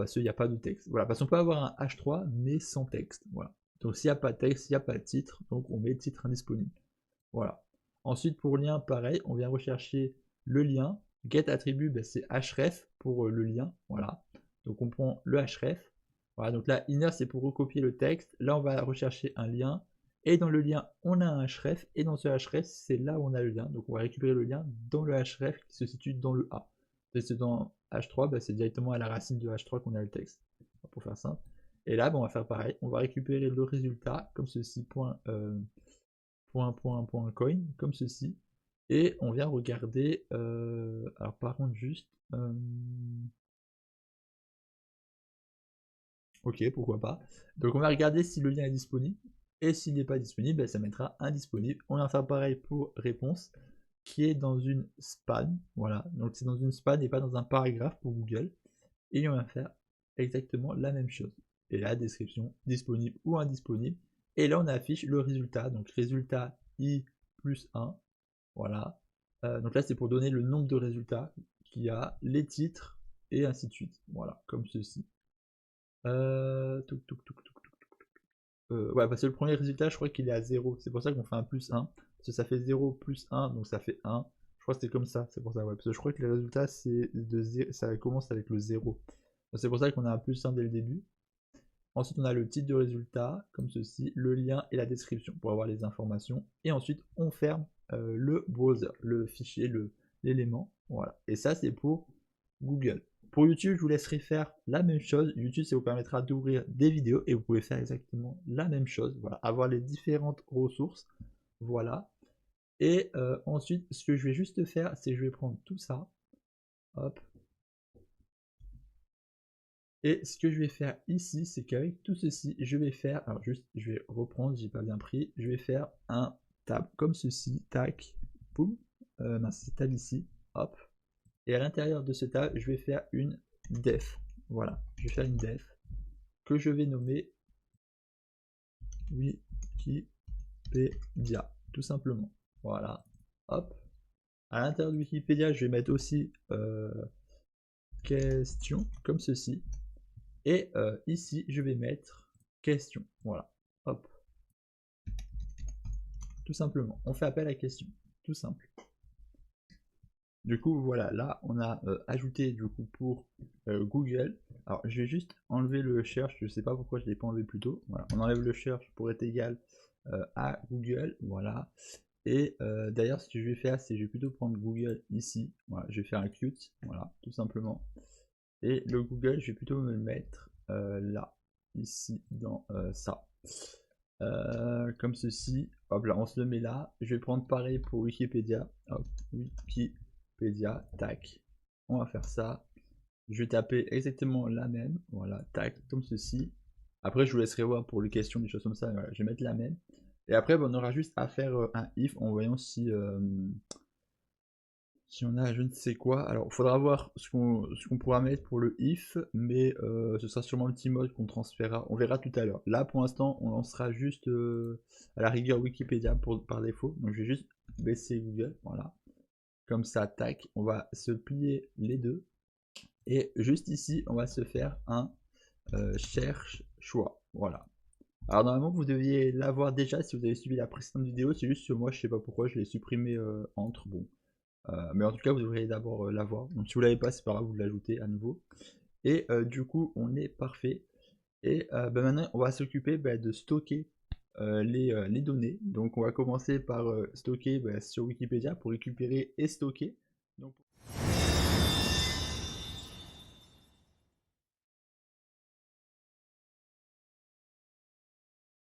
parce qu'il n'y a pas de texte. Voilà, parce qu'on peut avoir un H3 mais sans texte. Voilà. Donc s'il n'y a pas de texte, il n'y a pas de titre, donc on met titre indisponible. Voilà. Ensuite pour lien, pareil, on vient rechercher le lien. Get attribut, ben, c'est href pour le lien. Voilà. Donc on prend le href. Voilà, donc là, inner c'est pour recopier le texte. Là, on va rechercher un lien. Et dans le lien, on a un href. Et dans ce href, c'est là où on a le lien. Donc on va récupérer le lien dans le href qui se situe dans le A. Et c'est dans H3, ben, c'est directement à la racine de H3 qu'on a le texte. Pour faire simple. Et là, ben, on va faire pareil. On va récupérer le résultat comme ceci. Coin, comme ceci. Et on vient regarder. Alors par contre, juste. Ok, pourquoi pas. Donc on va regarder si le lien est disponible. Et s'il n'est pas disponible, ben, ça mettra indisponible. On va faire pareil pour réponse, qui est dans une span. Voilà, donc c'est dans une span et pas dans un paragraphe pour Google. Et on va faire exactement la même chose. Et la description, disponible ou indisponible. Et là on affiche le résultat. Donc résultat i plus 1. Voilà. Donc là c'est pour donner le nombre de résultats qu'il y a, les titres, et ainsi de suite. Voilà, comme ceci. Ouais, parce que le premier résultat, je crois qu'il est à 0. C'est pour ça qu'on fait un plus 1. Parce que ça fait 0 plus 1, donc ça fait 1. Je crois que c'était comme ça, c'est pour ça, ouais. Parce que je crois que les résultats, ça commence avec le 0. C'est pour ça qu'on a un plus 1 dès le début. Ensuite, on a le titre de résultat, comme ceci, le lien et la description pour avoir les informations. Et ensuite, on ferme le browser, le fichier, l'élément. Voilà. Et ça, c'est pour Google. Pour YouTube, je vous laisserai faire la même chose. YouTube, ça vous permettra d'ouvrir des vidéos et vous pouvez faire exactement la même chose. Voilà, avoir les différentes ressources. Voilà. Et ensuite, ce que je vais juste faire, c'est que je vais prendre tout ça. Hop. Et ce que je vais faire ici, c'est qu'avec tout ceci, je vais faire, alors juste, je vais reprendre, j'ai pas bien pris, je vais faire un tab comme ceci, tac, boum, c'est tab ici, hop. Et à l'intérieur de ce tab, je vais faire une def. Voilà, je vais faire une def que je vais nommer Wikipédia, tout simplement. Voilà, hop. À l'intérieur de Wikipédia, je vais mettre aussi question, comme ceci. Et ici, je vais mettre question. Voilà, hop. Tout simplement, on fait appel à question, tout simple. Du coup, voilà, là, on a ajouté du coup pour Google. Alors, je vais juste enlever le cherche, je sais pas pourquoi je l'ai pas enlevé plus tôt. Voilà, on enlève le cherche pour être égal à Google, voilà. Et d'ailleurs, ce que je vais faire, c'est que je vais plutôt prendre Google ici. Voilà, je vais faire un cut, voilà, tout simplement. Et le Google, je vais plutôt me le mettre là, ici, dans ça. Comme ceci, hop là, on se le met là. Je vais prendre pareil pour Wikipédia. Hop, Wikipédia, tac. On va faire ça. Je vais taper exactement la même. Voilà, tac, comme ceci. Après, je vous laisserai voir pour les questions, des choses comme ça. Voilà, je vais mettre la même. Et après, on aura juste à faire un if en voyant si on a je ne sais quoi. Alors, il faudra voir ce qu'on pourra mettre pour le if, mais ce sera sûrement le petit mode qu'on transférera. On verra tout à l'heure. Là, pour l'instant, on lancera juste à la rigueur Wikipédia par défaut. Donc, je vais juste baisser Google. Voilà. Comme ça, tac. On va se plier les deux. Et juste ici, on va se faire un cherche choix. Voilà. Alors normalement vous deviez l'avoir déjà si vous avez suivi la précédente vidéo, c'est juste que moi je sais pas pourquoi je l'ai supprimé entre, bon. Mais en tout cas vous devriez d'abord l'avoir, donc si vous l'avez pas c'est pas grave, vous l'ajoutez à nouveau. Et du coup on est parfait. Et maintenant on va s'occuper de stocker les données. Donc on va commencer par stocker sur Wikipédia pour récupérer et stocker. Donc,